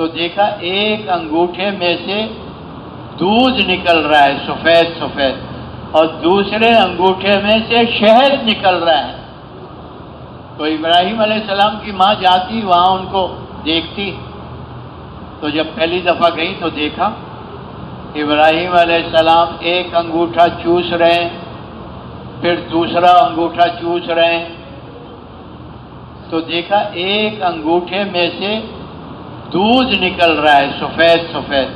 تو دیکھا ایک انگوٹھے میں سے دودھ نکل رہا ہے سفید سفید، اور دوسرے انگوٹھے میں سے شہد نکل رہا ہے۔ تو ابراہیم علیہ السلام کی ماں جاتی وہاں ان کو دیکھتی، تو جب پہلی دفعہ گئی تو دیکھا ابراہیم علیہ السلام ایک انگوٹھا چوس رہے ہیں، پھر دوسرا انگوٹھا چوس رہے ہیں، تو دیکھا ایک انگوٹھے میں سے دودھ نکل رہا ہے سفید سفید،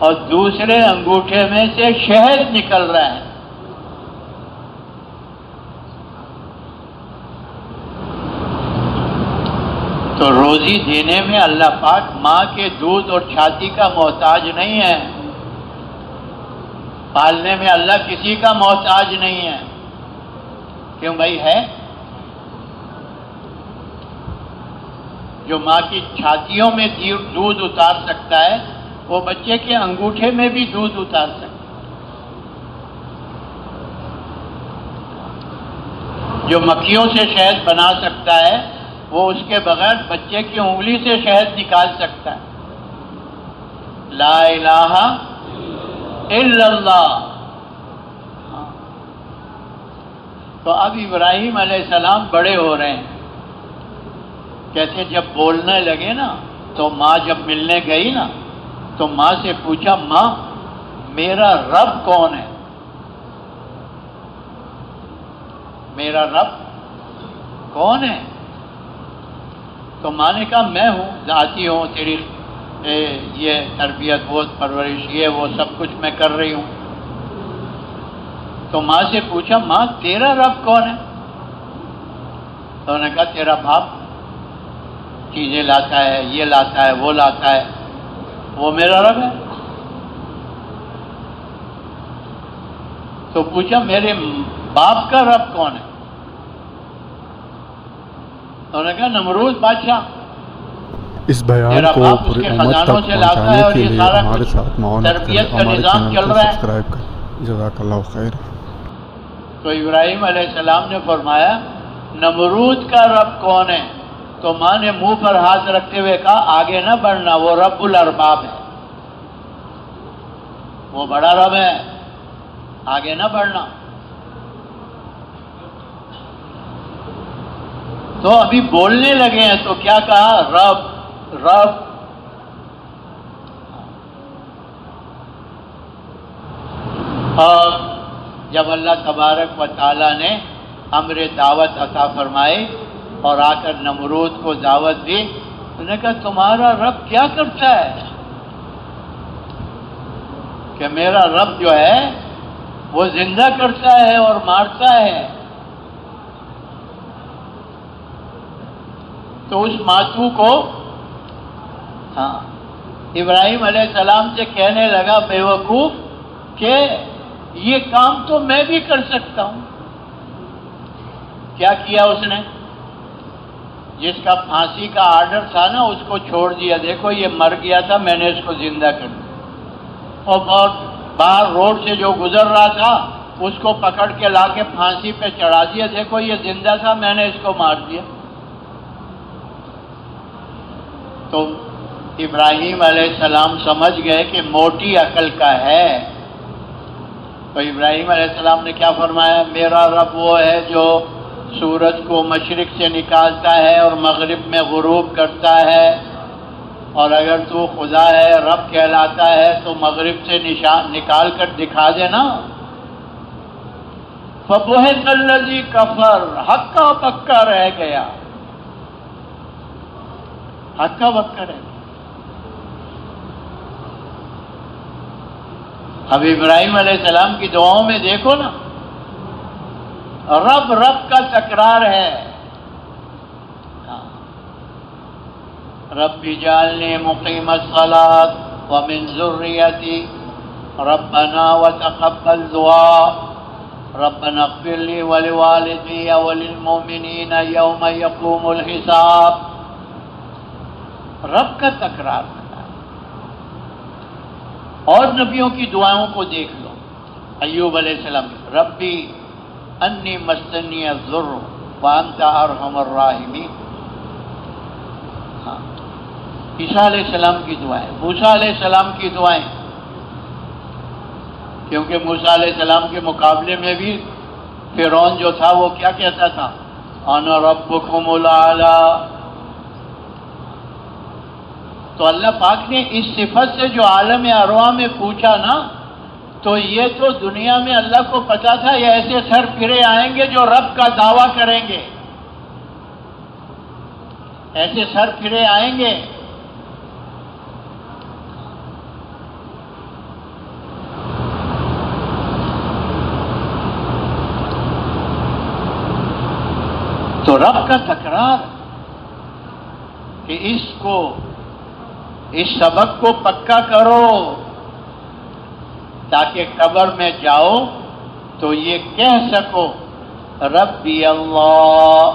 اور دوسرے انگوٹھے میں سے شہد نکل رہا ہے۔ تو روزی دینے میں اللہ پاک ماں کے دودھ اور چھاتی کا محتاج نہیں ہے، پالنے میں اللہ کسی کا محتاج نہیں ہے۔ کیوں بھائی؟ ہے جو ماں کی چھاتیوں میں دودھ اتار سکتا ہے وہ بچے کے انگوٹھے میں بھی دودھ اتار سکتا ہے۔ جو مکھیوں سے شہد بنا سکتا ہے وہ اس کے بغیر بچے کی انگلی سے شہد نکال سکتا ہے۔ لا الہ الا اللہ۔ تو اب ابراہیم علیہ السلام بڑے ہو رہے ہیں، کیسے جب بولنے لگے نا تو ماں جب ملنے گئی نا تو ماں سے پوچھا، ماں میرا رب کون ہے؟ میرا رب کون ہے؟ تو ماں نے کہا میں ہوں، ذاتی ہوں، تیری یہ تربیت وہ پرورش یہ وہ سب کچھ میں کر رہی ہوں۔ تو ماں سے پوچھا، ماں تیرا رب کون ہے؟ تو انہوں نے کہا تیرا باپ چیزیں لاتا ہے، یہ لاتا ہے وہ لاتا ہے، وہ میرا رب ہے۔ تو پوچھا میرے باپ کا رب کون ہے؟ تو انہوں نے کہا نمرود بادشاہ۔ اس بیان کو پوری امت تک پہنچانے کے لیے ہمارے ساتھ معاونت کریں، ہمارے چینل کو سبسکرائب کریں۔ جزاک اللہ خیر۔ تو ابراہیم علیہ السلام نے فرمایا نمرود کا رب کون ہے؟ تو ماں نے منہ پر ہاتھ رکھتے ہوئے کہا آگے نہ بڑھنا، وہ رب الارباب ہے، وہ بڑا رب ہے، آگے نہ بڑھنا۔ تو ابھی بولنے لگے ہیں تو کیا کہا؟ رب رب۔ اور جب اللہ تبارک و تعالیٰ نے امر دعوت عطا فرمائی اور آ کر نمرود کو دعوت دی، انہوں نے کہا تمہارا رب کیا کرتا ہے؟ کہ میرا رب جو ہے وہ زندہ کرتا ہے اور مارتا ہے۔ تو اس ماتو کو ابراہیم علیہ السلام سے کہنے لگا بے وقوف کہ یہ کام تو میں بھی کر سکتا ہوں۔ کیا کیا اس نے؟ جس کا پھانسی کا آرڈر تھا نا اس کو چھوڑ دیا، دیکھو یہ مر گیا تھا میں نے اس کو زندہ کر دیا، اور بہت باہر روڈ سے جو گزر رہا تھا اس کو پکڑ کے لا کے پھانسی پہ چڑھا دیا، دیکھو یہ زندہ تھا میں نے اس کو مار دیا۔ تو ابراہیم علیہ السلام سمجھ گئے کہ موٹی عقل کا ہے۔ تو ابراہیم علیہ السلام نے کیا فرمایا؟ میرا رب وہ ہے جو سورج کو مشرق سے نکالتا ہے اور مغرب میں غروب کرتا ہے، اور اگر تو خدا ہے رب کہلاتا ہے تو مغرب سے نکال کر دکھا دینا۔ فَبُہِتَ الَّذِي كَفَرَ، ہکا پکا رہ گیا، ہکا پکا رہ گیا۔ اب ابراہیم علیہ السلام کی دعاؤں میں دیکھو نا، رب رب کا تکرار ہے۔ رب اجعلنی مقیم الصلاۃ ومن ذریتی ربنا وتقبل دعاء ربنا اغفر لی ولوالدی وللمؤمنین یوم یقوم الحساب۔ رب کا تکرار ہے۔ اور نبیوں کی دعاؤں کو دیکھ لو، ایوب علیہ السلام ربی انی مسنی الضر وانت ارحم الراحمین۔ عیسیٰ علیہ السلام کی دعائیں، موسیٰ علیہ السلام کی دعائیں، کیونکہ موسیٰ علیہ السلام کے مقابلے میں بھی فرعون جو تھا وہ کیا کہتا تھا؟ انا ربکم الاعلی۔ تو اللہ پاک نے اس صفت سے جو عالم ارواح میں پوچھا نا، تو یہ تو دنیا میں اللہ کو پتا تھا یہ ایسے سر پھرے آئیں گے جو رب کا دعویٰ کریں گے، ایسے سر پھرے آئیں گے۔ تو رب کا تکرار کہ اس سبق کو پکا کرو تاکہ قبر میں جاؤ تو یہ کہہ سکو ربی اللہ،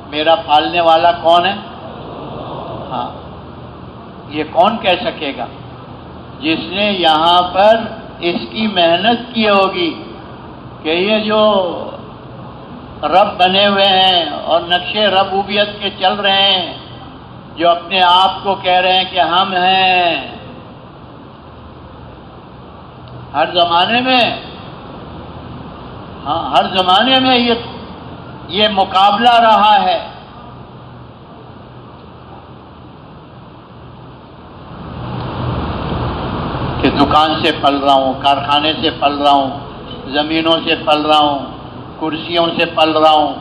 میرا پالنے والا کون ہے؟ ہاں، یہ کون کہہ سکے گا؟ جس نے یہاں پر اس کی محنت کی ہوگی کہ یہ جو رب بنے ہوئے ہیں اور نقشے ربوبیت کے چل رہے ہیں، جو اپنے آپ کو کہہ رہے ہیں کہ ہم ہیں، ہر زمانے میں، ہاں ہر زمانے میں یہ مقابلہ رہا ہے۔ کہ دکان سے پل رہا ہوں، کارخانے سے پل رہا ہوں، زمینوں سے پل رہا ہوں، کرسیوں سے پل رہا ہوں،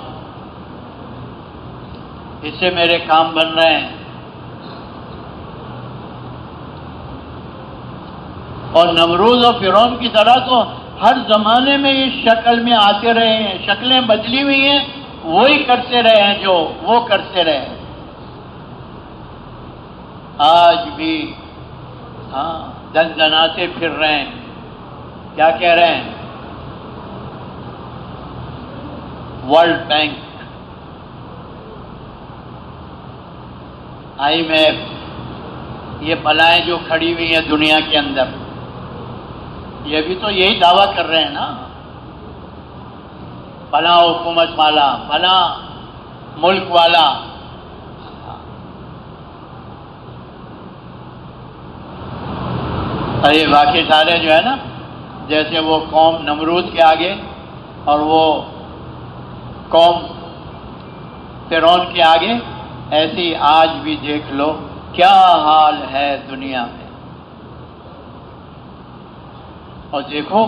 اس سے میرے کام بن رہے ہیں۔ اور نمرود اور فرعون کی طرح تو ہر زمانے میں اس شکل میں آتے رہے ہیں، شکلیں بدلی ہوئی ہیں، وہی کرتے رہے ہیں جو وہ کرتے رہے ہیں۔ آج بھی ہاں دندناتے پھر رہے ہیں، کیا کہہ رہے ہیں؟ ورلڈ بینک، IMF، یہ بلائیں جو کھڑی ہوئی ہیں دنیا کے اندر، یہ بھی تو یہی دعویٰ کر رہے ہیں نا، فلاں حکومت والا، فلاں ملک والا۔ یہ باقی سارے جو ہے نا، جیسے وہ قوم نمرود کے آگے اور وہ قوم فرعون کے آگے، ایسے ہی آج بھی دیکھ لو کیا حال ہے دنیا میں۔ اور دیکھو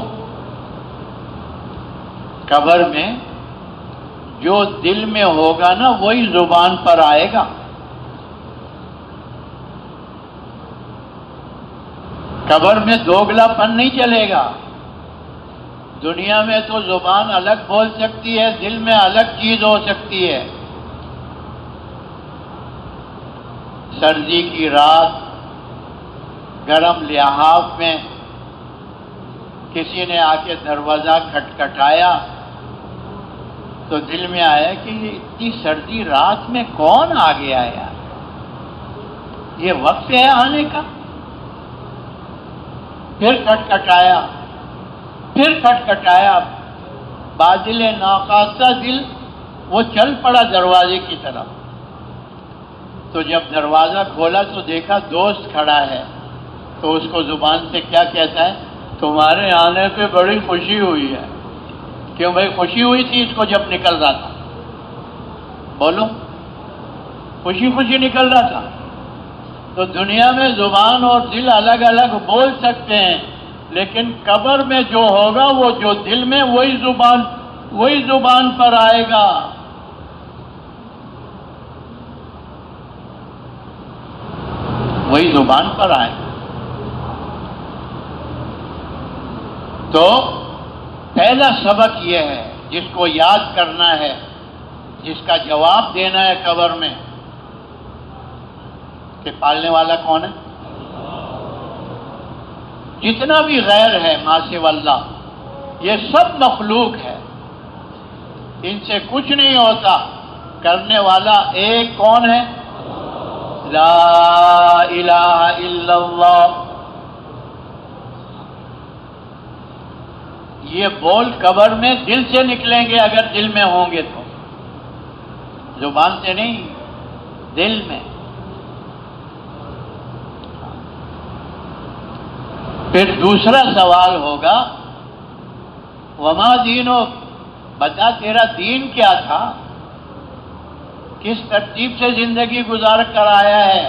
قبر میں جو دل میں ہوگا نا وہی زبان پر آئے گا۔ قبر میں دوگلا پن نہیں چلے گا۔ دنیا میں تو زبان الگ بول سکتی ہے، دل میں الگ چیز ہو سکتی ہے۔ سردی کی رات گرم لحاف میں کسی نے آ کے دروازہ کھٹکھٹایا تو دل میں آیا کہ یہ اتنی سردی رات میں کون آ گیا یار، یہ وقت ہے آنے کا۔ پھر کھٹکھٹایا، پھر کھٹکھٹایا، بادل ناخواستہ دل وہ چل پڑا دروازے کی طرف۔ تو جب دروازہ کھولا تو دیکھا دوست کھڑا ہے، تو اس کو زبان سے کیا کہتا ہے؟ تمہارے آنے پہ بڑی خوشی ہوئی ہے۔ کیوں بھائی خوشی ہوئی تھی اس کو جب نکل رہا تھا؟ بولو، خوشی خوشی نکل رہا تھا۔ تو دنیا میں زبان اور دل الگ الگ بول سکتے ہیں، لیکن قبر میں جو ہوگا وہ جو دل میں وہی زبان پر آئے گا۔ وہی زبان پر آئے گا۔ تو پہلا سبق یہ ہے جس کو یاد کرنا ہے، جس کا جواب دینا ہے قبر میں، کہ پالنے والا کون ہے؟ جتنا بھی غیر ہے ما سوی اللہ، یہ سب مخلوق ہے، ان سے کچھ نہیں ہوتا۔ کرنے والا ایک کون ہے؟ لا الہ الا اللہ۔ یہ بول قبر میں دل سے نکلیں گے اگر دل میں ہوں گے تو، زبان سے نہیں، دل میں۔ پھر دوسرا سوال ہوگا وما دینک، بتا تیرا دین کیا تھا، کس ترتیب سے زندگی گزار کر آیا ہے؟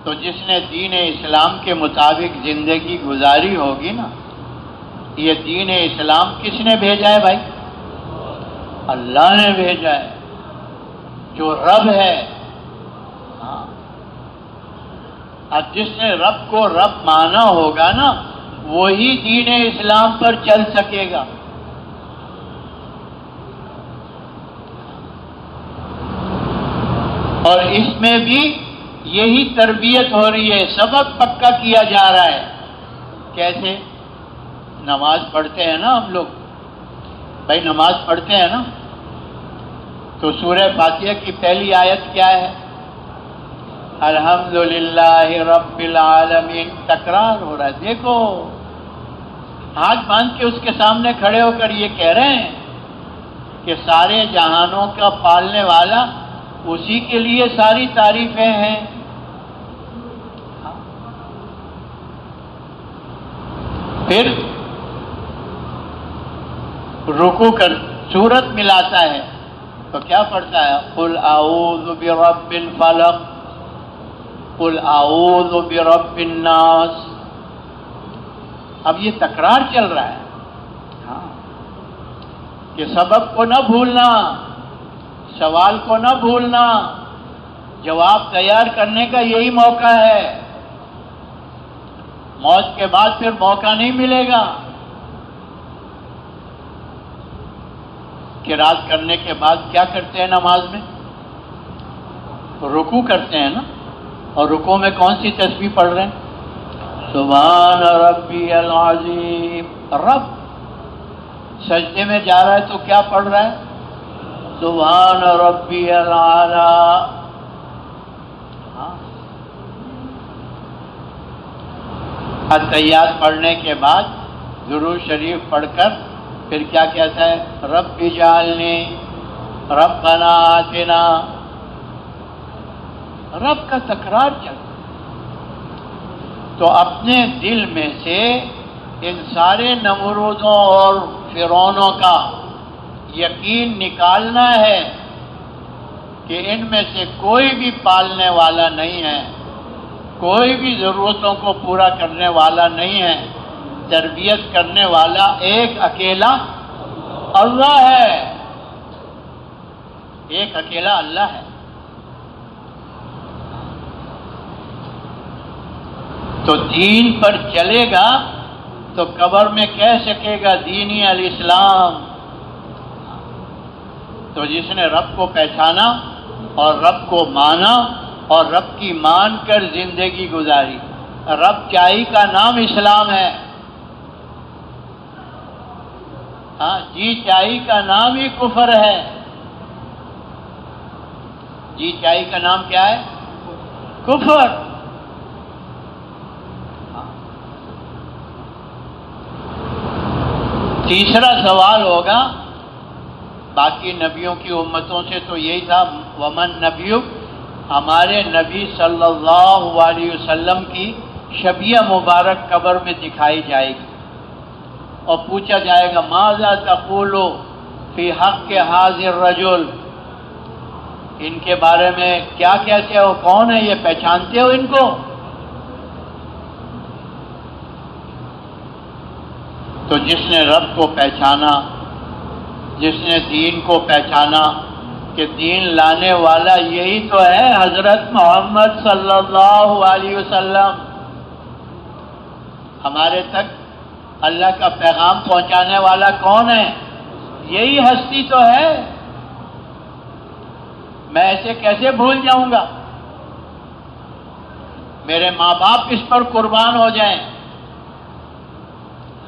تو جس نے دین اسلام کے مطابق زندگی گزاری ہوگی نا، یہ دین اسلام کس نے بھیجا ہے بھائی؟ اللہ نے بھیجا ہے، جو رب ہے۔ ہاں، اب جس نے رب کو رب مانا ہوگا نا، وہی دین اسلام پر چل سکے گا۔ اور اس میں بھی یہی تربیت ہو رہی ہے، سبق پکا کیا جا رہا ہے۔ کیسے؟ نماز پڑھتے ہیں نا ہم لوگ، بھائی نماز پڑھتے ہیں نا، تو سورہ فاتحہ کی پہلی آیت کیا ہے؟ الحمدللہ رب العالمین، تکرار ہو رہا ہے۔ دیکھو، ہاتھ باندھ کے اس کے سامنے کھڑے ہو کر یہ کہہ رہے ہیں کہ سارے جہانوں کا پالنے والا، اسی کے لیے ساری تعریفیں ہیں۔ پھر رکوع کر سورت ملاتا ہے تو کیا پڑھتا ہے؟ قل اعوذ برب الفلق، قل اعوذ برب الناس۔ اب یہ تکرار چل رہا ہے، ہاں، کہ سبب کو نہ بھولنا، سوال کو نہ بھولنا، جواب تیار کرنے کا یہی موقع ہے۔ موت کے بعد پھر موقع نہیں ملے گا کہ رات کرنے کے بعد کیا کرتے ہیں نماز میں؟ رکوع کرتے ہیں نا، اور رکوع میں کون سی تسبیح پڑھ رہے ہیں؟ سبحان ربی العظیم۔ رب سجدے میں جا رہا ہے تو کیا پڑھ رہا ہے؟ سبحان ربی العلی۔ التحیات پڑھنے کے بعد درود شریف پڑھ کر پھر کیا کہتا ہے؟ رب اجعلنی، ربنا آتنا۔ رب کا تکرار چلتا۔ تو اپنے دل میں سے ان سارے نمرودوں اور فرعونوں کا یقین نکالنا ہے کہ ان میں سے کوئی بھی پالنے والا نہیں ہے، کوئی بھی ضرورتوں کو پورا کرنے والا نہیں ہے، تربیت کرنے والا ایک اکیلا اللہ ہے، ایک اکیلا اللہ ہے۔ تو دین پر چلے گا تو قبر میں کہہ سکے گا دینی الاسلام۔ تو جس نے رب کو پہچانا اور رب کو مانا اور رب کی مان کر زندگی گزاری، رب چاہی کا نام اسلام ہے۔ ہاں، جی چاہی کا نام ہی کفر ہے۔ جی چاہی کا نام کیا ہے؟ کفر۔ تیسرا سوال ہوگا باقی نبیوں کی امتوں سے تو یہی تھا، ومن نبیک، ہمارے نبی صلی اللہ علیہ وسلم کی شبیہ مبارک قبر میں دکھائی جائے گی اور پوچھا جائے گا ماذا تقول فی حق حاضر الرجل، ان کے بارے میں کیا کہتے ہو، کون ہے یہ، پہچانتے ہو ان کو؟ تو جس نے رب کو پہچانا، جس نے دین کو پہچانا کہ دین لانے والا یہی تو ہے حضرت محمد صلی اللہ علیہ وسلم، ہمارے تک اللہ کا پیغام پہنچانے والا کون ہے؟ یہی ہستی تو ہے، میں ایسے کیسے بھول جاؤں گا؟ میرے ماں باپ اس پر قربان ہو جائیں۔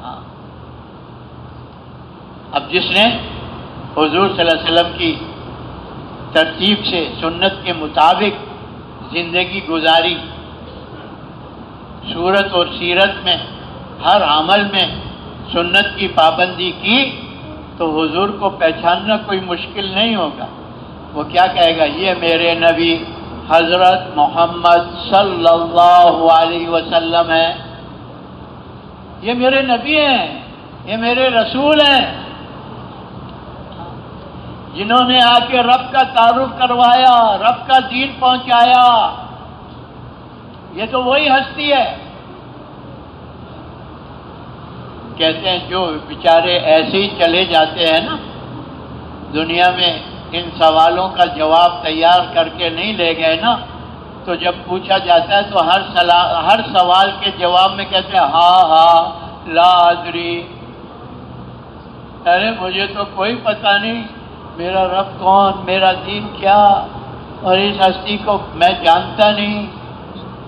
ہاں، اب جس نے حضور صلی اللہ علیہ وسلم کی ترتیب سے سنت کے مطابق زندگی گزاری، صورت اور سیرت میں ہر عمل میں سنت کی پابندی کی، تو حضور کو پہچاننا کوئی مشکل نہیں ہوگا۔ وہ کیا کہے گا؟ یہ میرے نبی حضرت محمد صلی اللہ علیہ وسلم ہیں. یہ میرے نبی ہیں، یہ میرے رسول ہیں، جنہوں نے آ کے رب کا تعارف کروایا، رب کا دین پہنچایا. یہ تو وہی ہستی ہے. کہتے ہیں جو بیچارے ایسے ہی چلے جاتے ہیں نا دنیا میں، ان سوالوں کا جواب تیار کر کے نہیں لے گئے نا، تو جب پوچھا جاتا ہے تو ہر سوال کے جواب میں کہتے ہیں ہاں ہاں لا ادری. ارے مجھے تو کوئی پتہ نہیں، میرا رب کون، میرا دین کیا، اور اس ہستی کو میں جانتا نہیں،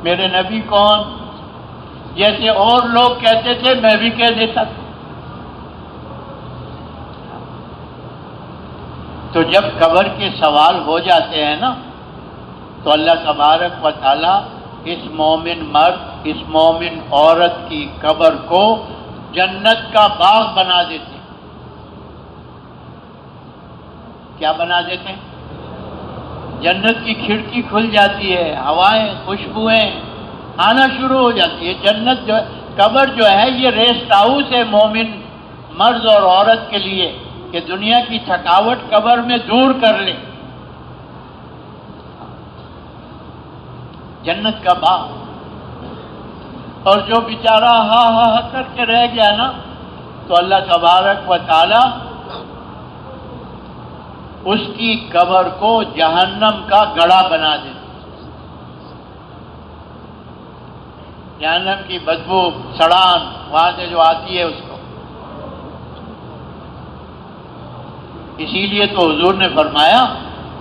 میرے نبی کون. جیسے اور لوگ کہتے تھے میں بھی کہہ دیتا تھا. تو جب قبر کے سوال ہو جاتے ہیں نا تو اللہ تبارک و تعالی اس مومن مرد، اس مومن عورت کی قبر کو جنت کا باغ بنا دیتے. کیا بنا دیتے؟ جنت کی کھڑکی کھل جاتی ہے، ہوائیں، خوشبوئیں آنا شروع ہو جاتی ہے. جنت جو قبر جو ہے یہ ریسٹ ہاؤس ہے مومن مرد اور عورت کے لیے، کہ دنیا کی تھکاوٹ قبر میں دور کر لے. جنت کا باغ. اور جو بیچارہ ہا ہا ہا کر کے رہ گیا نا تو اللہ تبارک و تعالی اس کی قبر کو جہنم کا گڑھا بنا دے. جہنم کی بدبو، سڑان وہاں سے جو آتی ہے اس کو. اسی لیے تو حضور نے فرمایا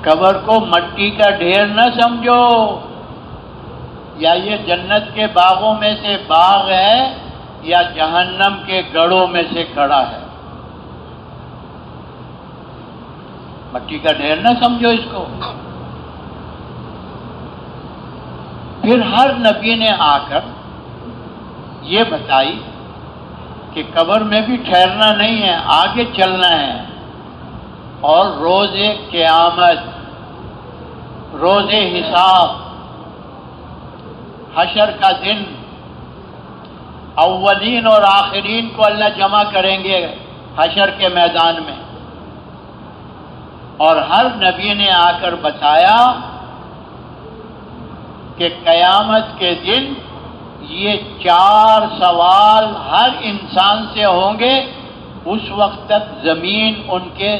قبر کو مٹی کا ڈھیر نہ سمجھو، یا یہ جنت کے باغوں میں سے باغ ہے یا جہنم کے گڑھوں میں سے گڑھا ہے. مٹی کا ڈھیر نہ سمجھو اس کو. پھر ہر نبی نے آ کر یہ بتائی کہ قبر میں بھی ٹھہرنا نہیں ہے، آگے چلنا ہے. اور روز قیامت، روز حساب، حشر کا دن، اولین اور آخرین کو اللہ جمع کریں گے حشر کے میدان میں. اور ہر نبی نے آ کر بتایا کہ قیامت کے دن یہ 4 سوال ہر انسان سے ہوں گے. اس وقت تک زمین ان کے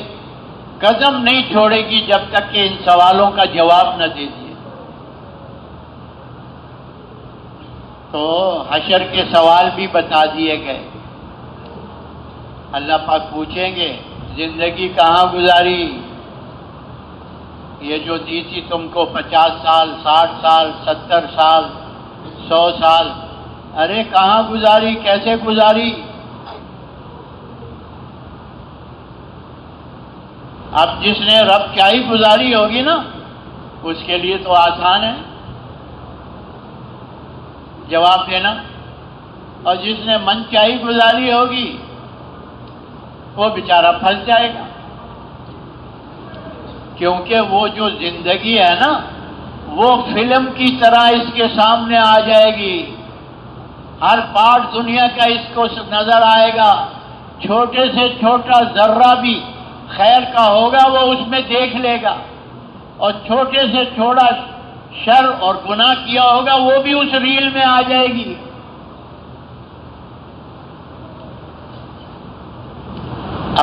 قدم نہیں چھوڑے گی جب تک کہ ان سوالوں کا جواب نہ دے دیے. تو حشر کے سوال بھی بتا دیے گئے. اللہ پاک پوچھیں گے زندگی کہاں گزاری؟ یہ جو دی تھی تم کو 50 سال، 60 سال، 70 سال، 100 سال، ارے کہاں گزاری، کیسے گزاری؟ اب جس نے رب چاہی گزاری ہوگی نا اس کے لیے تو آسان ہے جواب دینا، اور جس نے من چاہی گزاری ہوگی وہ بیچارہ پھنس جائے گا. کیونکہ وہ جو زندگی ہے نا وہ فلم کی طرح اس کے سامنے آ جائے گی. ہر پارٹ دنیا کا اس کو نظر آئے گا. چھوٹے سے چھوٹا ذرہ بھی خیر کا ہوگا وہ اس میں دیکھ لے گا، اور چھوٹے سے چھوٹا شر اور گناہ کیا ہوگا وہ بھی اس ریل میں آ جائے گی.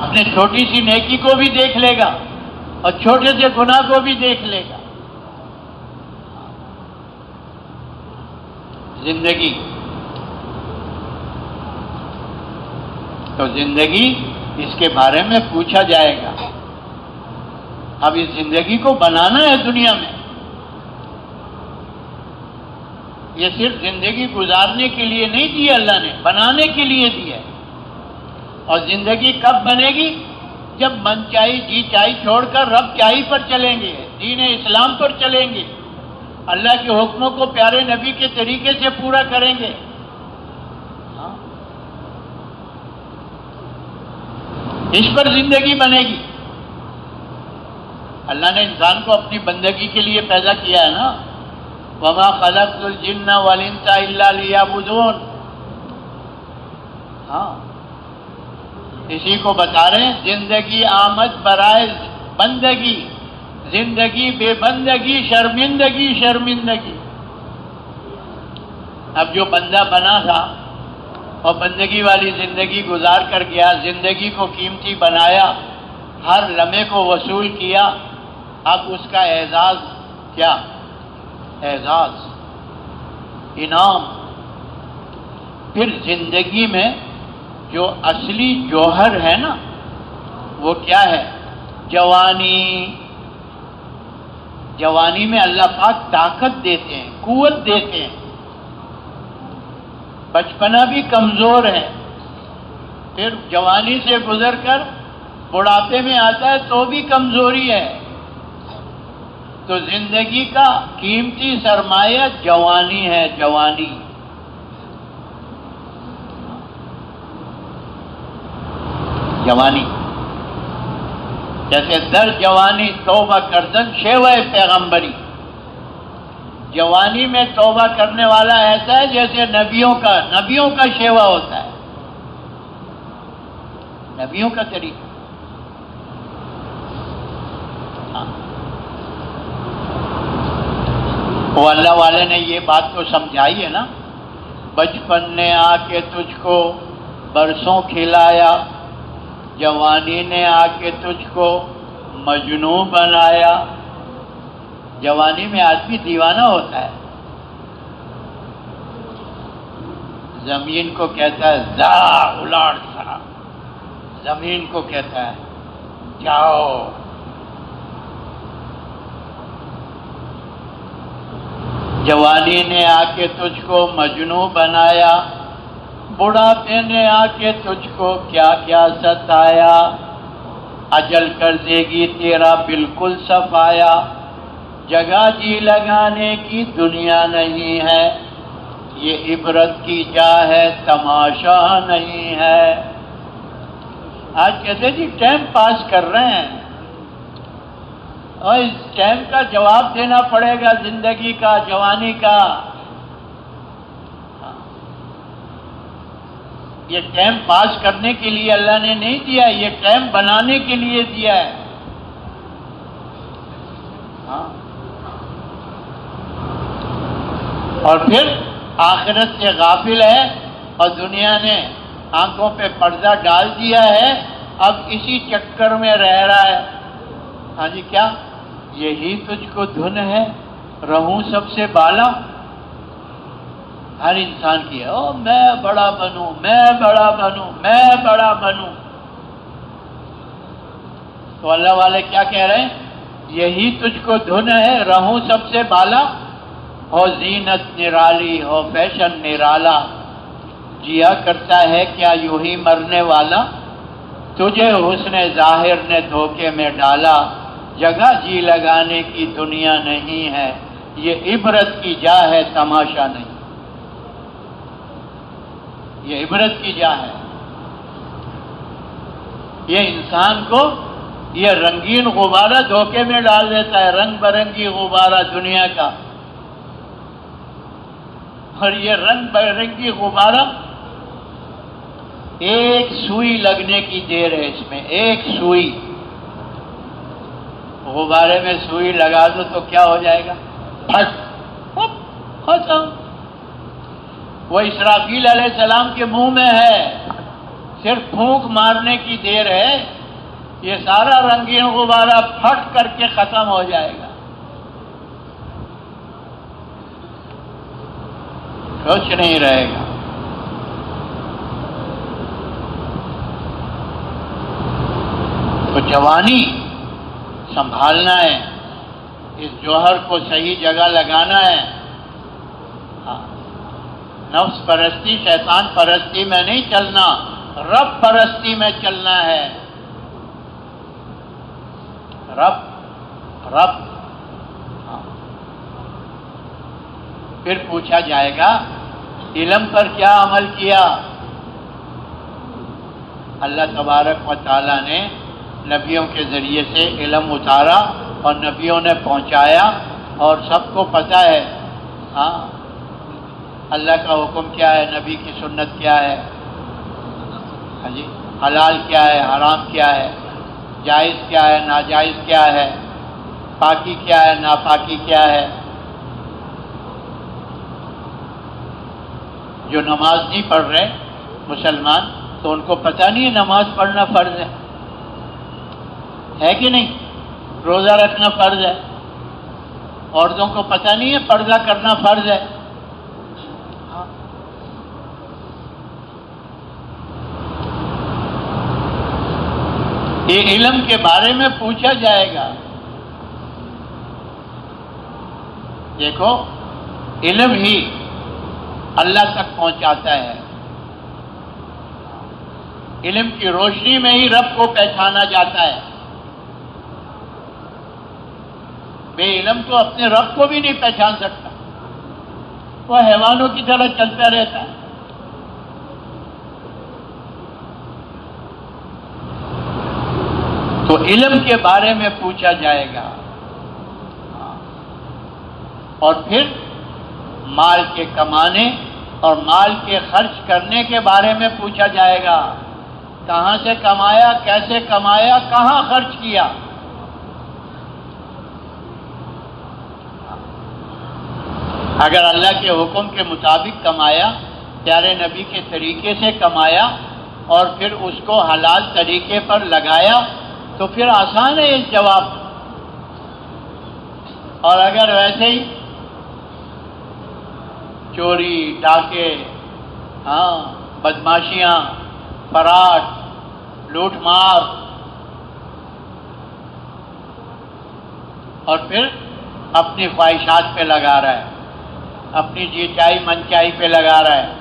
اپنے چھوٹی سی نیکی کو بھی دیکھ لے گا اور چھوٹے سے گناہ کو بھی دیکھ لے گا. زندگی تو زندگی اس کے بارے میں پوچھا جائے گا. اب اس زندگی کو بنانا ہے دنیا میں. یہ صرف زندگی گزارنے کے لیے نہیں دی اللہ نے، بنانے کے لیے دی ہے. اور زندگی کب بنے گی؟ جب من چاہی جی چاہی چھوڑ کر رب چاہی پر چلیں گے، دین اسلام پر چلیں گے، اللہ کے حکموں کو پیارے نبی کے طریقے سے پورا کریں گے. اس پر زندگی بنے گی. اللہ نے انسان کو اپنی بندگی کے لیے پیدا کیا ہے نا، وَمَا خَلَقْتُ الْجِنَّ وَالْإِنسَ إِلَّا لِيَعْبُدُونَ. ہاں، اسی کو بتا رہے ہیں زندگی آمد برائے بندگی، زندگی بے بندگی شرمندگی شرمندگی. اب جو بندہ بنا تھا اور بندگی والی زندگی گزار کر گیا، زندگی کو قیمتی بنایا، ہر لمحے کو وصول کیا، اب اس کا اعزاز کیا؟ اعزاز، انعام. پھر زندگی میں جو اصلی جوہر ہے نا، وہ کیا ہے؟ جوانی. جوانی میں اللہ پاک طاقت دیتے ہیں، قوت دیتے ہیں. بچپنا بھی کمزور ہے، پھر جوانی سے گزر کر بڑھاپے میں آتا ہے تو بھی کمزوری ہے. تو زندگی کا قیمتی سرمایہ جوانی ہے، جوانی. جوانی جیسے در جوانی توبہ کردن شیوہ پیغمبری. جوانی میں توبہ کرنے والا ایسا ہے جیسے نبیوں کا شیوہ ہوتا ہے، نبیوں کا طریقہ. وہ اللہ والے نے یہ بات تو سمجھائی ہے نا، بچپن نے آ کے تجھ کو برسوں کھلایا، جوانی نے آ کے تجھ کو مجنوں بنایا. جوانی میں آدمی دیوانہ ہوتا ہے. زمین کو کہتا ہے جا الاڑ سا، زمین کو کہتا ہے جاؤ. جوانی نے آ کے تجھ کو مجنوں بنایا، بڑھاپے نے آ کے تجھ کو کیا کیا ستایا. اجل کر دے گی تیرا بالکل صفایا، جگہ جی لگانے کی دنیا نہیں ہے، یہ عبرت کی جا ہے تماشا نہیں ہے. آج کہتے جی ٹائم پاس کر رہے ہیں، اور اس ٹائم کا جواب دینا پڑے گا، زندگی کا، جوانی کا. یہ ٹائم پاس کرنے کے لیے اللہ نے نہیں دیا، یہ ٹائم بنانے کے لیے دیا ہے. ہاں، اور پھر آخرت سے غافل ہے اور دنیا نے آنکھوں پہ پردہ ڈال دیا ہے، اب اسی چکر میں رہ رہا ہے. ہاں جی، کیا یہی تجھ کو دھن ہے رہوں سب سے بالا؟ ہر انسان کی ہے، او میں بڑا بنوں، میں بڑا بنوں، میں بڑا بنوں. تو اللہ والے کیا کہہ رہے ہیں؟ یہی تجھ کو دھن ہے رہوں سب سے بالا، ہو زینت نرالی، ہو فیشن نرالا، جیا کرتا ہے کیا یوں ہی مرنے والا، تجھے حسن ظاہر نے دھوکے میں ڈالا، جگہ جی لگانے کی دنیا نہیں ہے، یہ عبرت کی جا ہے تماشا نہیں. یہ عبرت کی جا ہے. یہ انسان کو یہ رنگین غبارہ دھوکے میں ڈال دیتا ہے، رنگ برنگی غبارہ دنیا کا. اور یہ رنگ برنگی غبارہ ایک سوئی لگنے کی دیر ہے اس میں، ایک سوئی. غبارے میں سوئی لگا دو تو کیا ہو جائے گا؟ پھٹ، ختم. وہ اسرافیل علیہ السلام کے منہ میں ہے، صرف پھونک مارنے کی دیر ہے، یہ سارا رنگین غبارہ پھٹ کر کے ختم ہو جائے گا. کچھ نہیں رہے گا. تو جوانی سنبھالنا ہے، اس جوہر کو صحیح جگہ لگانا ہے. نفس پرستی، شیطان پرستی میں نہیں چلنا، رب پرستی میں چلنا ہے. رب. پھر پوچھا جائے گا علم پر کیا عمل کیا؟ اللہ تبارک و تعالیٰ نے نبیوں کے ذریعے سے علم اتارا اور نبیوں نے پہنچایا، اور سب کو پتہ ہے ہاں اللہ کا حکم کیا ہے، نبی کی سنت کیا ہے، ہاں جی، حلال کیا ہے، حرام کیا ہے، جائز کیا ہے، ناجائز کیا ہے، پاکی کیا ہے، ناپاکی کیا ہے۔ جو نماز نہیں پڑھ رہے مسلمان، تو ان کو پتہ نہیں ہے نماز پڑھنا فرض ہے کہ نہیں، روزہ رکھنا فرض ہے، عورتوں کو پتہ نہیں ہے پردہ کرنا فرض ہے۔ یہ علم کے بارے میں پوچھا جائے گا۔ دیکھو علم ہی اللہ تک پہنچاتا ہے، علم کی روشنی میں ہی رب کو پہچانا جاتا ہے۔ بے علم تو اپنے رب کو بھی نہیں پہچان سکتا، وہ حیوانوں کی طرح چلتا رہتا ہے۔ تو علم کے بارے میں پوچھا جائے گا، اور پھر مال کے کمانے اور مال کے خرچ کرنے کے بارے میں پوچھا جائے گا۔ کہاں سے کمایا، کیسے کمایا، کہاں خرچ کیا۔ اگر اللہ کے حکم کے مطابق کمایا، پیارے نبی کے طریقے سے کمایا، اور پھر اس کو حلال طریقے پر لگایا، تو پھر آسان ہے اس جواب۔ اور اگر ویسے ہی چوری، ڈاکے، بدماشیاں، فراڈ، لوٹ مار، اور پھر اپنی خواہشات پہ لگا رہا ہے، اپنی جی چاہی من چاہی پہ لگا رہا ہے،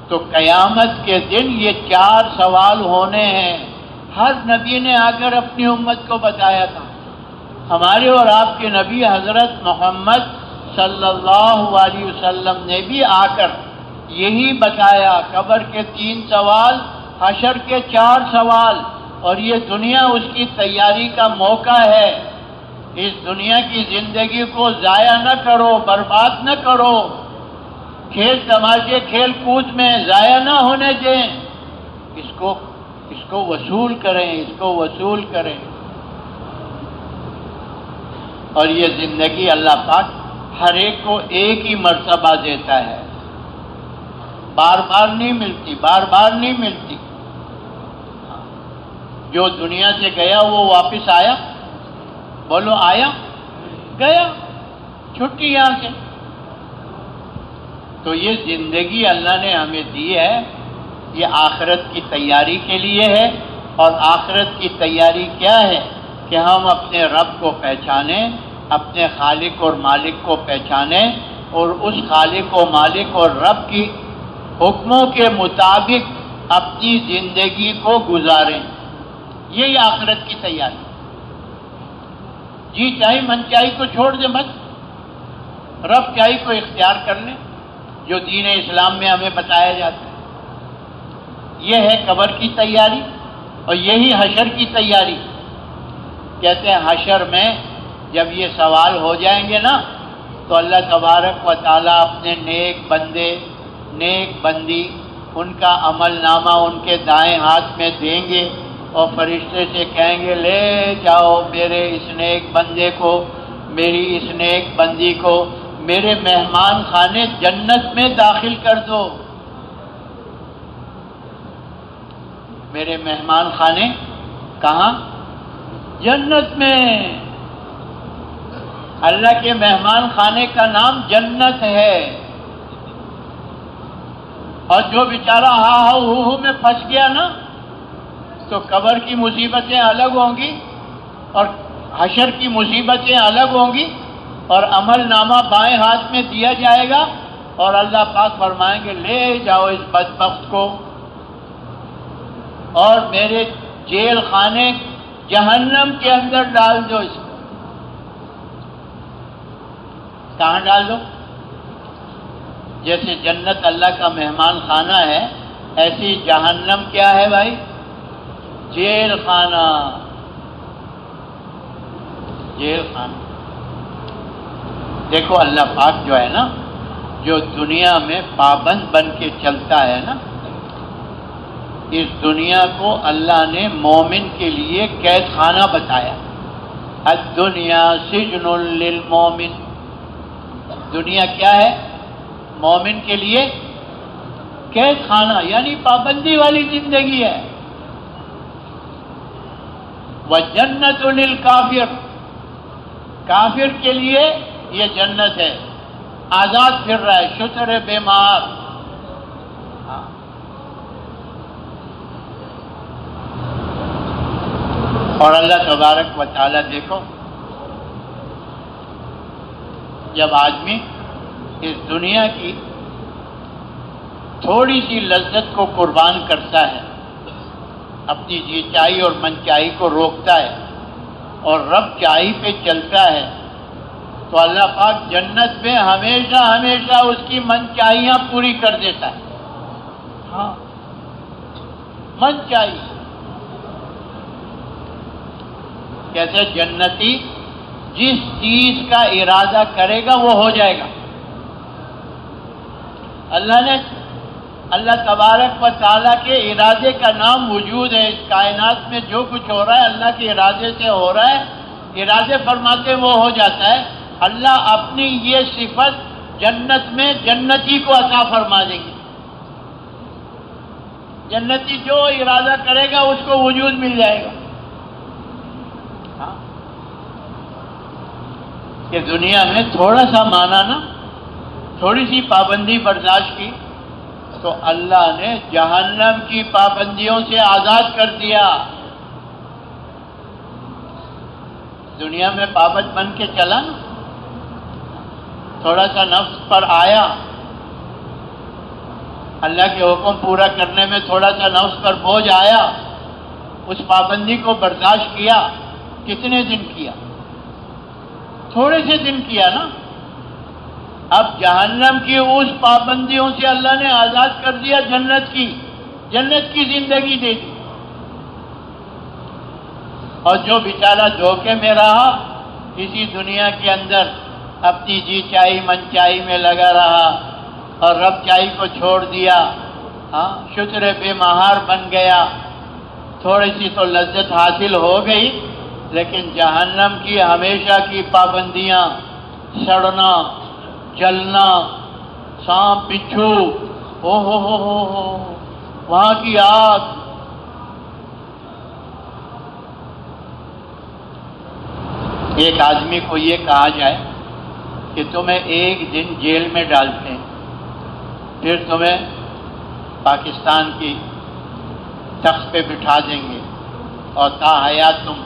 تو قیامت کے دن یہ 4 سوال ہونے ہیں۔ ہر نبی نے آ کر اپنی امت کو بتایا تھا۔ ہمارے اور آپ کے نبی حضرت محمد صلی اللہ علیہ وسلم نے بھی آ کر یہی بتایا، قبر کے 3 سوال، حشر کے 4 سوال، اور یہ دنیا اس کی تیاری کا موقع ہے۔ اس دنیا کی زندگی کو ضائع نہ کرو، برباد نہ کرو، کھیل تماشے کھیل کود میں ضائع نہ ہونے دیں، اس کو وصول کریں، اس کو وصول کریں۔ اور یہ زندگی اللہ پاک ہر ایک کو ایک ہی مرتبہ دیتا ہے، بار بار نہیں ملتی، بار بار نہیں ملتی۔ جو دنیا سے گیا وہ واپس آیا؟ بولو آیا؟ گیا، چھٹی یہاں سے۔ تو یہ زندگی اللہ نے ہمیں دی ہے، یہ آخرت کی تیاری کے لیے ہے۔ اور آخرت کی تیاری کیا ہے؟ کہ ہم اپنے رب کو پہچانیں، اپنے خالق اور مالک کو پہچانیں، اور اس خالق و مالک اور رب کی حکموں کے مطابق اپنی زندگی کو گزاریں۔ یہی آخرت کی تیاری۔ جی چاہی من چاہی کو چھوڑ دیں، بس رب چاہی کو اختیار کر لیں، جو دین اسلام میں ہمیں بتایا جاتا ہے۔ یہ ہے قبر کی تیاری، اور یہی حشر کی تیاری۔ کہتے ہیں حشر میں جب یہ سوال ہو جائیں گے نا، تو اللہ تبارک و تعالیٰ اپنے نیک بندے، نیک بندی، ان کا عمل نامہ ان کے دائیں ہاتھ میں دیں گے، اور فرشتے سے کہیں گے لے جاؤ میرے اس نیک بندے کو، میری اس نیک بندی کو میرے مہمان خانے جنت میں داخل کر دو۔ میرے مہمان خانے کہاں؟ جنت میں۔ اللہ کے مہمان خانے کا نام جنت ہے۔ اور جو بیچارہ ہا ہو میں پھنس گیا نا، تو قبر کی مصیبتیں الگ ہوں گی، اور حشر کی مصیبتیں الگ ہوں گی، اور عمل نامہ بائیں ہاتھ میں دیا جائے گا، اور اللہ پاک فرمائیں گے لے جاؤ اس بدبخت کو، اور میرے جیل خانے جہنم کے اندر ڈال دو۔ اس کو کہاں ڈال دو؟ جیسے جنت اللہ کا مہمان خانہ ہے، ایسی جہنم کیا ہے بھائی؟ جیل خانہ، جیل خانہ۔ دیکھو اللہ پاک جو ہے نا، جو دنیا میں پابند بن کے چلتا ہے نا، اس دنیا کو اللہ نے مومن کے لیے قید خانہ بتایا۔ الدنیا سجن للمومن، دنیا کیا ہے؟ مومن کے لیے قید خانہ، یعنی پابندی والی زندگی ہے۔ وجنت للکافر، کافر کے لیے یہ جنت ہے، آزاد پھر رہا ہے، شتر بے مار۔ اور اللہ تبارک و تعالیٰ دیکھو، جب آدمی اس دنیا کی تھوڑی سی لذت کو قربان کرتا ہے، اپنی جی چاہی اور من چاہی کو روکتا ہے اور رب چاہی پہ چلتا ہے، تو اللہ پاک جنت میں ہمیشہ ہمیشہ اس کی من چاہیاں پوری کر دیتا ہے۔ ہاں، من چاہی کیسے؟ جنتی جس چیز کا ارادہ کرے گا وہ ہو جائے گا۔ اللہ تبارک و تعالیٰ کے ارادے کا نام وجود ہے۔ اس کائنات میں جو کچھ ہو رہا ہے اللہ کے ارادے سے ہو رہا ہے، ارادے فرماتے وہ ہو جاتا ہے۔ اللہ اپنی یہ صفت جنت میں جنتی کو عطا فرما دیں گے۔ جنتی جو ارادہ کرے گا اس کو وجود مل جائے گا۔ ہاں، کہ دنیا میں تھوڑا سا مانا نا، تھوڑی سی پابندی برداشت کی تو اللہ نے جہنم کی پابندیوں سے آزاد کر دیا۔ دنیا میں پابند بن کے چلا نا، تھوڑا سا نفس پر آیا، اللہ کے حکم پورا کرنے میں تھوڑا سا نفس پر بوجھ آیا، اس پابندی کو برداشت کیا۔ کتنے دن کیا؟ تھوڑے سے دن کیا نا۔ اب جہنم کی اس پابندیوں سے اللہ نے آزاد کر دیا، جنت کی زندگی دے دی۔ اور جو بیچارہ دھوکے میں رہا، اسی دنیا کے اندر اپنی جی چاہی من چاہی میں لگا رہا اور رب چاہی کو چھوڑ دیا، ہاں، شتر بے مہار بن گیا۔ تھوڑی سی تو لذت حاصل ہو گئی، لیکن جہنم کی ہمیشہ کی پابندیاں، سڑنا، جلنا، سانپ بچھو، ہو وہاں کی آگ۔ ایک آدمی کو یہ کہا جائے کہ تمہیں ایک دن جیل میں ڈالتے ہیں، پھر تمہیں پاکستان کی تخت پہ بٹھا دیں گے اور تا حیات تم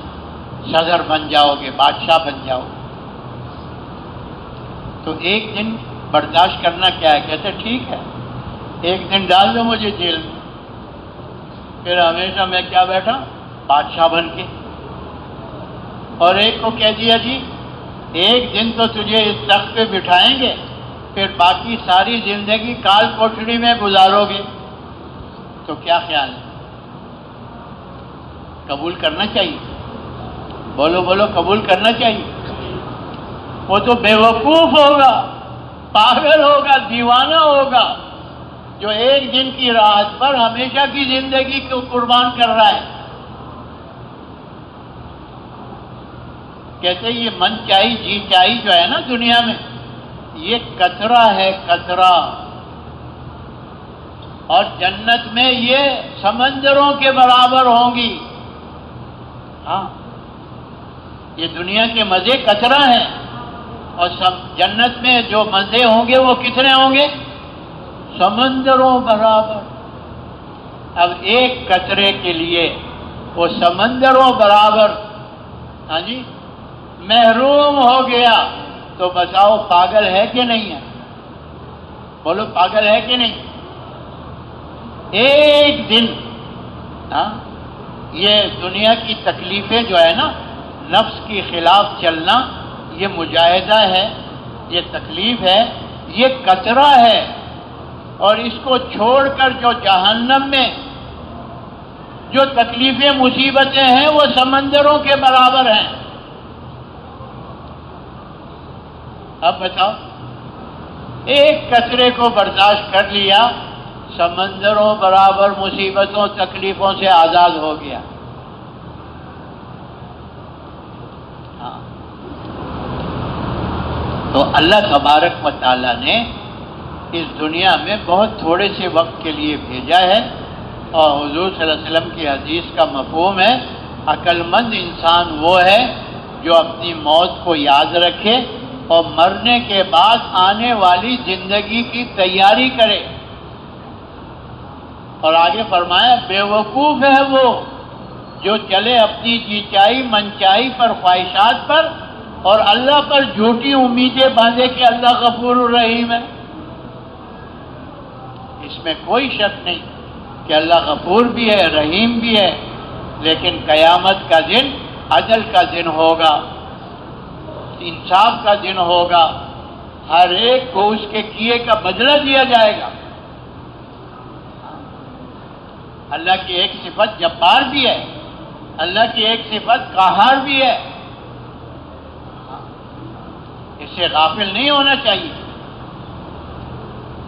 صدر بن جاؤ گے، بادشاہ بن جاؤ گے، تو ایک دن برداشت کرنا کیا ہے؟ کہتے ٹھیک ہے، ایک دن ڈال دو مجھے جیل میں، پھر ہمیشہ میں کیا بیٹھا؟ بادشاہ بن کے۔ اور ایک کو کہہ دیا جی ایک دن تو تجھے اس تخت پہ بٹھائیں گے، پھر باقی ساری زندگی کال کوٹڑی میں گزارو گے، تو کیا خیال ہے؟ قبول کرنا چاہیے؟ بولو بولو، قبول کرنا چاہیے؟ وہ تو بیوقوف ہوگا، پاگل ہوگا، دیوانہ ہوگا جو ایک دن کی راحت پر ہمیشہ کی زندگی کو قربان کر رہا ہے۔ کہتے یہ من چاہی جی چاہی جو ہے نا دنیا میں، یہ قطرہ ہے، قطرہ، اور جنت میں یہ سمندروں کے برابر ہوں گی۔ ہاں، یہ دنیا کے مزے قطرہ ہیں، اور جنت میں جو مزے ہوں گے وہ کتنے ہوں گے؟ سمندروں برابر۔ اب ایک قطرے کے لیے وہ سمندروں برابر، ہاں جی، محروم ہو گیا تو بتاؤ پاگل ہے کہ نہیں ہے؟ بولو پاگل ہے کہ نہیں؟ ایک دن، ہاں، یہ دنیا کی تکلیفیں جو ہے نا، نفس کے خلاف چلنا، یہ مجاہدہ ہے، یہ تکلیف ہے، یہ قطرہ ہے، اور اس کو چھوڑ کر جو جہنم میں جو تکلیفیں مصیبتیں ہیں وہ سمندروں کے برابر ہیں. اب بتاؤ، ایک کچرے کو برداشت کر لیا، سمندروں برابر مصیبتوں تکلیفوں سے آزاد ہو گیا. ہاں، تو اللہ تبارک و تعالیٰ نے اس دنیا میں بہت تھوڑے سے وقت کے لیے بھیجا ہے، اور حضور صلی اللہ علیہ وسلم کی حدیث کا مفہوم ہے عقل مند انسان وہ ہے جو اپنی موت کو یاد رکھے اور مرنے کے بعد آنے والی زندگی کی تیاری کرے. اور آگے فرمایا بے وقوف ہے وہ جو چلے اپنی جیچائی منچائی پر، خواہشات پر، اور اللہ پر جھوٹی امیدیں باندھے کہ اللہ غفور الرحیم ہے. اس میں کوئی شک نہیں کہ اللہ غفور بھی ہے، رحیم بھی ہے، لیکن قیامت کا دن عدل کا دن ہوگا، انصاف کا دن ہوگا، ہر ایک کو اس کے کیے کا بدلہ دیا جائے گا. اللہ کی ایک صفت جبار بھی ہے، اللہ کی ایک صفت قہار بھی ہے، اس سے غافل نہیں ہونا چاہیے.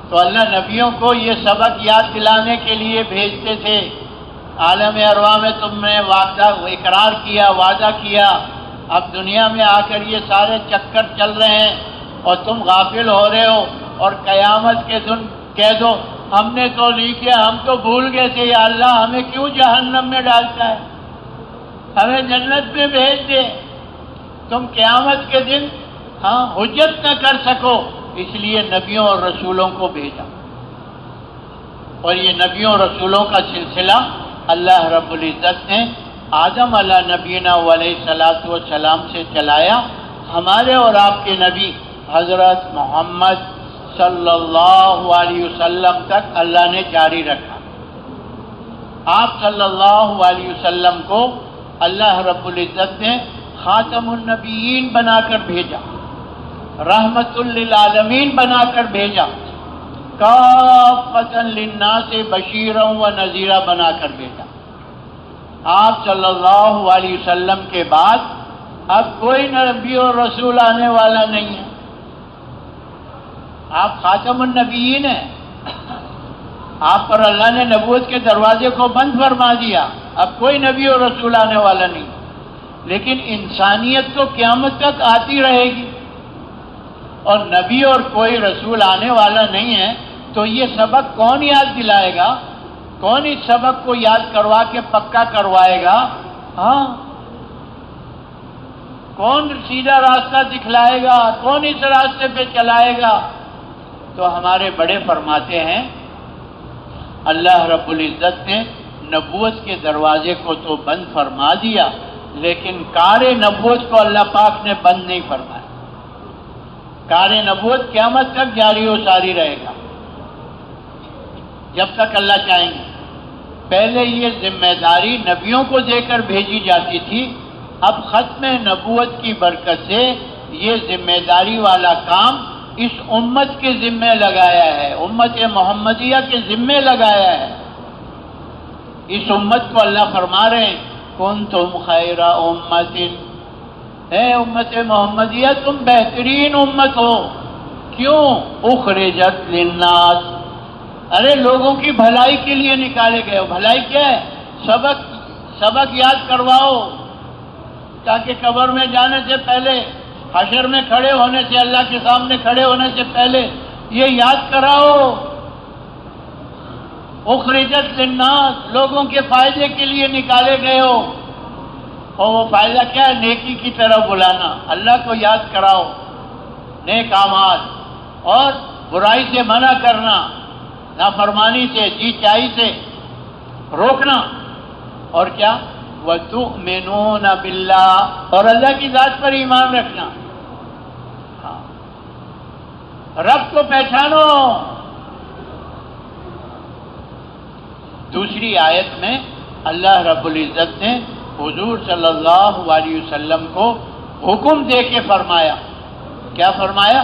تو اللہ نبیوں کو یہ سبق یاد دلانے کے لیے بھیجتے تھے. عالم ارواح میں تم نے اقرار کیا، وعدہ کیا، اب دنیا میں آ کر یہ سارے چکر چل رہے ہیں اور تم غافل ہو رہے ہو، اور قیامت کے دن کہہ دو ہم نے تو نہیں کیا، ہم تو بھول گئے تھے، یا اللہ ہمیں کیوں جہنم میں ڈالتا ہے، ہمیں جنت میں بھیج دے. تم قیامت کے دن حجت نہ کر سکو، اس لیے نبیوں اور رسولوں کو بھیجا. اور یہ نبیوں اور رسولوں کا سلسلہ اللہ رب العزت نے آدم علیہ نبینا علیہ الصلاۃ والسلام سے چلایا. ہمارے اور آپ کے نبی حضرت محمد صلی اللہ علیہ وسلم تک اللہ نے جاری رکھا. آپ صلی اللہ علیہ وسلم کو اللہ رب العزت نے خاتم النبیین بنا کر بھیجا، رحمت للعالمین بنا کر بھیجا، کافۃ للناس بشیرا و نذیرا بنا کر بھیجا. آپ صلی اللہ علیہ وسلم کے بعد اب کوئی نبی اور رسول آنے والا نہیں ہے. آپ خاتم النبیین ہیں، آپ پر اللہ نے نبوت کے دروازے کو بند فرما دیا، اب کوئی نبی اور رسول آنے والا نہیں. لیکن انسانیت تو قیامت تک آتی رہے گی، اور نبی اور کوئی رسول آنے والا نہیں ہے، تو یہ سبق کون یاد دلائے گا؟ کون اس سبق کو یاد کروا کے پکا کروائے گا؟ کون سیدھا راستہ دکھلائے گا؟ کون اس راستے پہ چلائے گا؟ تو ہمارے بڑے فرماتے ہیں اللہ رب العزت نے نبوت کے دروازے کو تو بند فرما دیا، لیکن کار نبوت کو اللہ پاک نے بند نہیں فرمایا. کار نبوت قیامت تک جاری و ساری رہے گا جب تک اللہ چاہیں گے. پہلے یہ ذمہ داری نبیوں کو دے کر بھیجی جاتی تھی، اب ختم نبوت کی برکت سے یہ ذمہ داری والا کام اس امت کے ذمے لگایا ہے، امت محمدیہ کے ذمے لگایا ہے. اس امت کو اللہ فرما رہے ہیں کنتم خیر امت، اے امت محمدیہ تم بہترین امت ہو. کیوں؟ اخرجت للناس، ارے لوگوں کی بھلائی کے لیے نکالے گئے ہو. بھلائی کیا ہے؟ سبق یاد کرواؤ، تاکہ قبر میں جانے سے پہلے، حشر میں کھڑے ہونے سے، اللہ کے سامنے کھڑے ہونے سے پہلے یہ یاد کراؤ. اخرجت للناس، لوگوں کے فائدے کے لیے نکالے گئے ہو. اور وہ فائدہ کیا ہے؟ نیکی کی طرف بلانا، اللہ کو یاد کراؤ، نیک اعمال، اور برائی سے منع کرنا، نافرمانی سے، جی چاہی سے روکنا. اور کیا؟ وَتُؤْمِنُونَ بِاللَّهِ، اور اللہ کی ذات پر ایمان رکھنا. رب کو پہچانو. دوسری آیت میں اللہ رب العزت نے حضور صلی اللہ علیہ وسلم کو حکم دے کے فرمایا. کیا فرمایا؟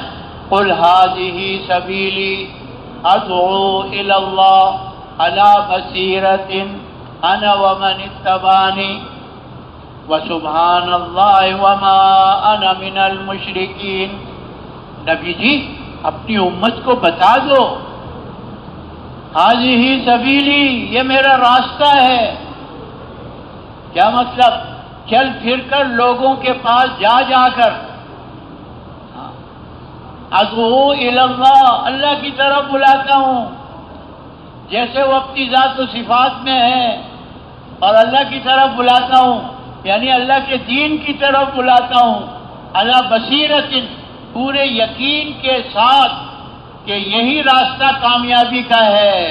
قُلْ هَٰذِهِ سَبِيلِي أَدْعُو إِلَى اللَّهِ عَلَىٰ بَصِيرَةٍ انا ومن اتبعنی وسبحان اللہ وما انا من المشرکین۔ نبی جی اپنی امت کو بتا دو، ھذہ سبیلی، یہ میرا راستہ ہے۔ کیا مطلب؟ چل پھر کر لوگوں کے پاس جا جا کر ادعو الی اللہ، اللہ کی طرف بلاتا ہوں، جیسے وہ اپنی ذات و صفات میں ہے، اور اللہ کی طرف بلاتا ہوں یعنی اللہ کے دین کی طرف بلاتا ہوں، علی بصیرۃ، پورے یقین کے ساتھ کہ یہی راستہ کامیابی کا ہے۔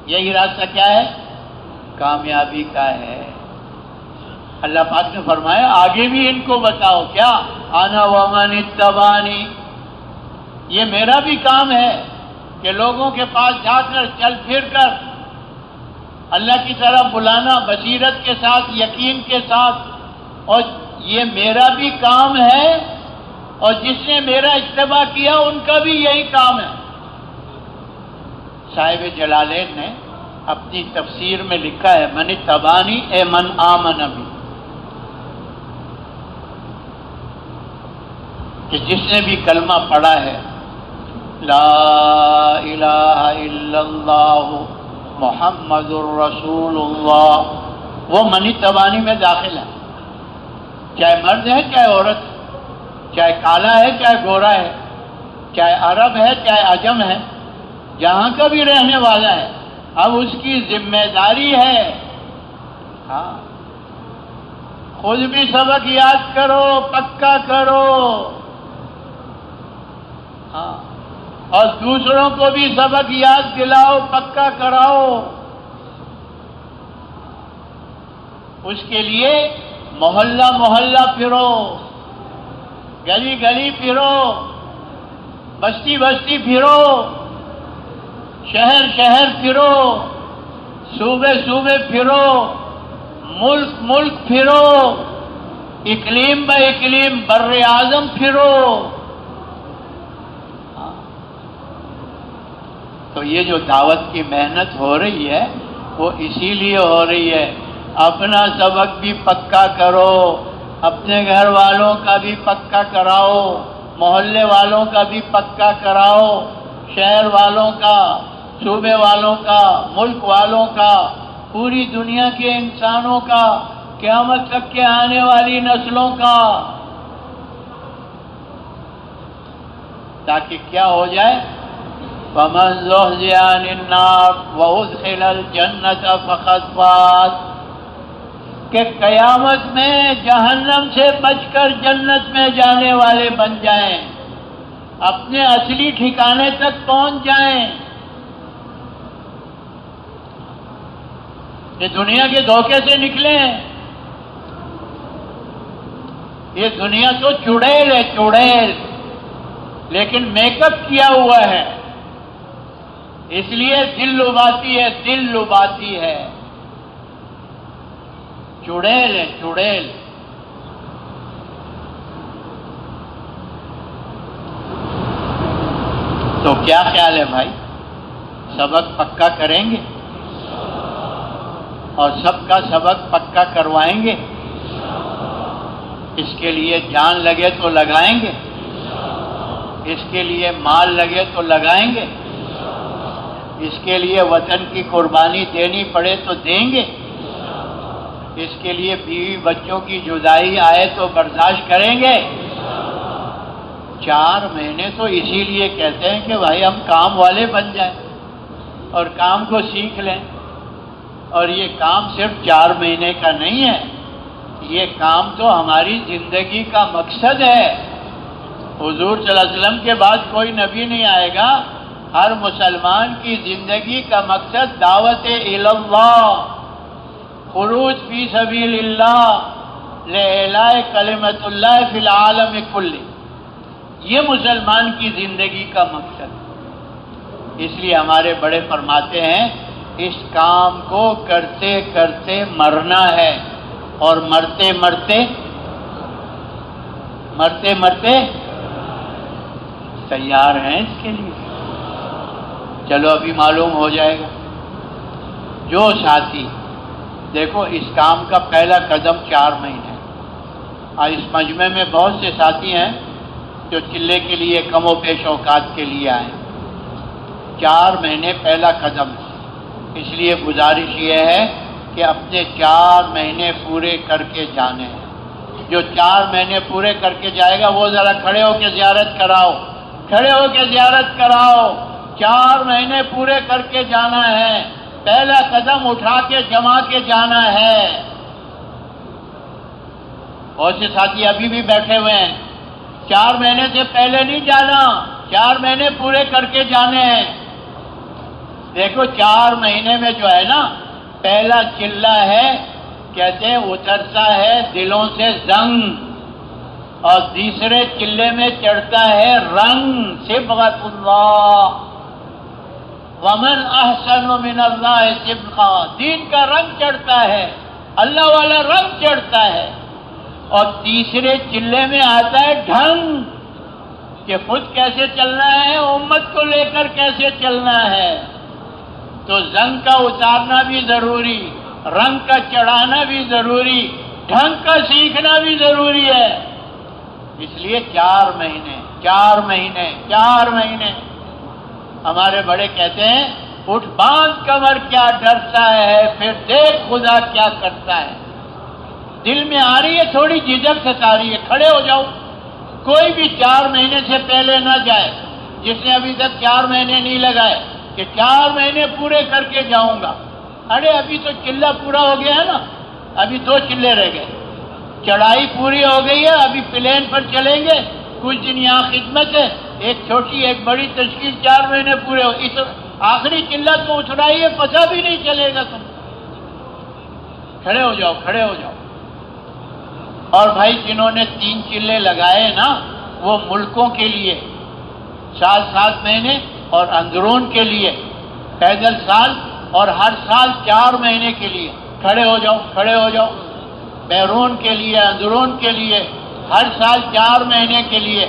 یہی راستہ کیا ہے؟ کامیابی کا ہے۔ اللہ پاک نے فرمایا آگے بھی ان کو بتاؤ، کیا؟ انا ومن اتبعنی، یہ میرا بھی کام ہے کہ لوگوں کے پاس جا کر چل پھر کر اللہ کی طرف بلانا بصیرت کے ساتھ، یقین کے ساتھ، اور یہ میرا بھی کام ہے، اور جس نے میرا اتباع کیا ان کا بھی یہی کام ہے۔ صاحب جلالین نے اپنی تفسیر میں لکھا ہے من اتبعنی اے من آمن بی، کہ جس نے بھی کلمہ پڑھا ہے لا الہ الا اللہ محمد الرسول اللہ، وہ من اتبعنی میں داخل ہے، چاہے مرد ہے چاہے عورت ہے، چاہے کالا ہے چاہے گورا ہے، چاہے عرب ہے چاہے عجم ہے، جہاں کا بھی رہنے والا ہے، اب اس کی ذمہ داری ہے ہاں خود بھی سبق یاد کرو، پکا کرو، ہاں، اور دوسروں کو بھی سبق یاد دلاؤ، پکا کراؤ۔ اس کے لیے محلہ محلہ پھرو، گلی گلی پھرو، بستی بستی پھرو، شہر شہر پھرو، صوبے صوبے پھرو، ملک ملک پھرو، اقلیم با اقلیم بر اعظم پھرو۔ تو یہ جو دعوت کی محنت ہو رہی ہے وہ اسی لیے ہو رہی ہے، اپنا سبق بھی پکا کرو، اپنے گھر والوں کا بھی پکا کراؤ، محلے والوں کا بھی پکا کراؤ، شہر والوں کا، صوبے والوں کا، ملک والوں کا، پوری دنیا کے انسانوں کا، قیامت تک کے آنے والی نسلوں کا، تاکہ کیا ہو جائے؟ فَمَنْ زُحْزِحَ عَنِ النَّارِ وَأُدْخِلَ الْجَنَّةَ فَقَدْ فَازَ، کہ قیامت میں جہنم سے بچ کر جنت میں جانے والے بن جائیں، اپنے اصلی ٹھکانے تک پہنچ جائیں۔ یہ دنیا کے دھوکے سے نکلیں، یہ دنیا تو چڑیل ہے، چڑیل، لیکن میک اپ کیا ہوا ہے، اس لیے دل لباتی ہے، دل لباتی ہے، چڑیل ہے، چڑیل۔ تو کیا خیال ہے بھائی، سبق پکا کریں گے اور سب کا سبق پکا کروائیں گے؟ اس کے لیے جان لگے تو لگائیں گے، اس کے لیے مال لگے تو لگائیں گے، اس کے لیے وطن کی قربانی دینی پڑے تو دیں گے، اس کے لیے بیوی بچوں کی جدائی آئے تو برداشت کریں گے۔ 4 مہینے تو اسی لیے کہتے ہیں کہ بھائی ہم کام والے بن جائیں اور کام کو سیکھ لیں، اور یہ کام صرف 4 مہینے کا نہیں ہے، یہ کام تو ہماری زندگی کا مقصد ہے۔ حضور صلی اللہ علیہ وسلم کے بعد کوئی نبی نہیں آئے گا، ہر مسلمان کی زندگی کا مقصد دعوت الی اللہ، خروج فی سبیل اللہ، لإعلاء کلمۃ اللہ فی العالم کلہ، یہ مسلمان کی زندگی کا مقصد۔ اس لیے ہمارے بڑے فرماتے ہیں اس کام کو کرتے کرتے مرنا ہے، اور مرتے مرتے تیار ہیں اس کے لیے؟ چلو ابھی معلوم ہو جائے گا۔ جو ساتھی، دیکھو اس کام کا پہلا قدم 4 مہینے، اور اس مجمع میں بہت سے ساتھی ہیں جو چلے کے لیے کم و پیش اوقات کے لیے آئے. 4 مہینے پہلا قدم ہے. اس لیے گزارش یہ ہے کہ اپنے 4 مہینے پورے کر کے جانے ہیں. جو 4 مہینے پورے کر کے جائے گا وہ ذرا کھڑے ہو کے زیارت کراؤ، کھڑے ہو کے زیارت کراؤ. 4 مہینے پورے کر کے جانا ہے، پہلا قدم اٹھا کے جما کے جانا ہے. بہت سے ساتھی ابھی بھی بیٹھے ہوئے ہیں. 4 مہینے سے پہلے نہیں جانا، 4 مہینے پورے کر کے جانے ہیں. دیکھو 4 مہینے میں جو ہے نا، پہلا چلہ ہے، کہتے ہیں اترتا ہے دلوں سے زنگ، اور تیسرے چلے میں چڑھتا ہے رنگ، صبغۃ اللہ، ومن احسن من اللہ صبغہ، دین کا رنگ چڑھتا ہے، اللہ والا رنگ چڑھتا ہے. اور تیسرے چلے میں آتا ہے ڈھنگ، کہ خود کیسے چلنا ہے، امت کو لے کر کیسے چلنا ہے. تو زنگ کا اتارنا بھی ضروری، رنگ کا چڑھانا بھی ضروری، ڈھنگ کا سیکھنا بھی ضروری ہے. اس لیے 4 مہینے 4 مہینے 4 مہینے. ہمارے بڑے کہتے ہیں اٹھ باندھ کمر کیا ڈرتا ہے، پھر دیکھ خدا کیا کرتا ہے. دل میں آ رہی ہے تھوڑی جھجک ستا رہی ہے، کھڑے ہو جاؤ. کوئی بھی 4 مہینے سے پہلے نہ جائے، جس نے ابھی تک 4 مہینے نہیں لگائے کہ 4 مہینے پورے کر کے جاؤں گا. ارے ابھی تو چلہ پورا ہو گیا ہے نا، ابھی 2 چلے رہ گئے. چڑھائی پوری ہو گئی ہے، ابھی پلین پر چلیں گے. کچھ دن یہاں خدمت ہے، ایک چھوٹی ایک بڑی تشکیل 4 مہینے پورے ہو. اس آخری چلہ تو اترائیے، پتہ بھی نہیں چلے گا. تم کھڑے ہو جاؤ، کھڑے ہو جاؤ. اور بھائی جنہوں نے 3 چلے لگائے نا، وہ ملکوں کے لیے 7 مہینے، اور اندرون کے لیے پیدل سال، اور ہر سال 4 مہینے کے لیے. کھڑے ہو جاؤ، کھڑے ہو جاؤ. بیرون کے لیے، اندرون کے لیے، ہر سال 4 مہینے کے لیے.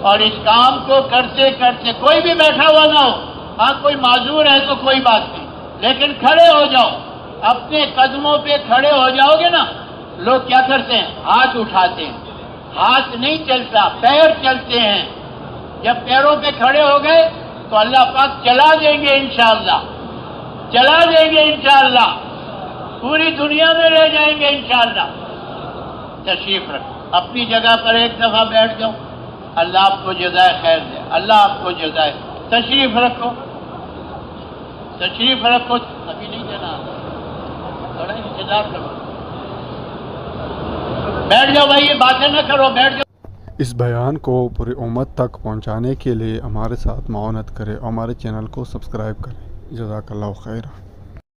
اور اس کام کو کرتے کرتے کوئی بھی بیٹھا ہوا نہ ہو. ہاں کوئی معذور ہے تو کوئی بات نہیں، لیکن کھڑے ہو جاؤ. اپنے قدموں پہ کھڑے ہو جاؤ گے نا. لوگ کیا کرتے ہیں؟ ہاتھ اٹھاتے ہیں. ہاتھ نہیں چلتا، پیر چلتے ہیں. جب پیروں پہ کھڑے ہو گئے تو اللہ پاک چلا دیں گے انشاءاللہ، چلا دیں گے انشاءاللہ. پوری دنیا میں رہ جائیں گے انشاءاللہ. تشریف رکھو اپنی جگہ پر، ایک دفعہ بیٹھ جاؤ. اللہ آپ کو جزائے خیر دے، اللہ آپ کو جزائے. تشریف رکھو، تشریف رکھو. ابھی نہیں دینا، تھوڑا انتظار کرو. بیٹھ جاؤ بھائی، یہ باتیں نہ کرو، بیٹھ جاؤ. اس بیان کو پوری امت تک پہنچانے کے لیے ہمارے ساتھ معاونت کریں اور ہمارے چینل کو سبسکرائب کریں. جزاک اللہ خیر.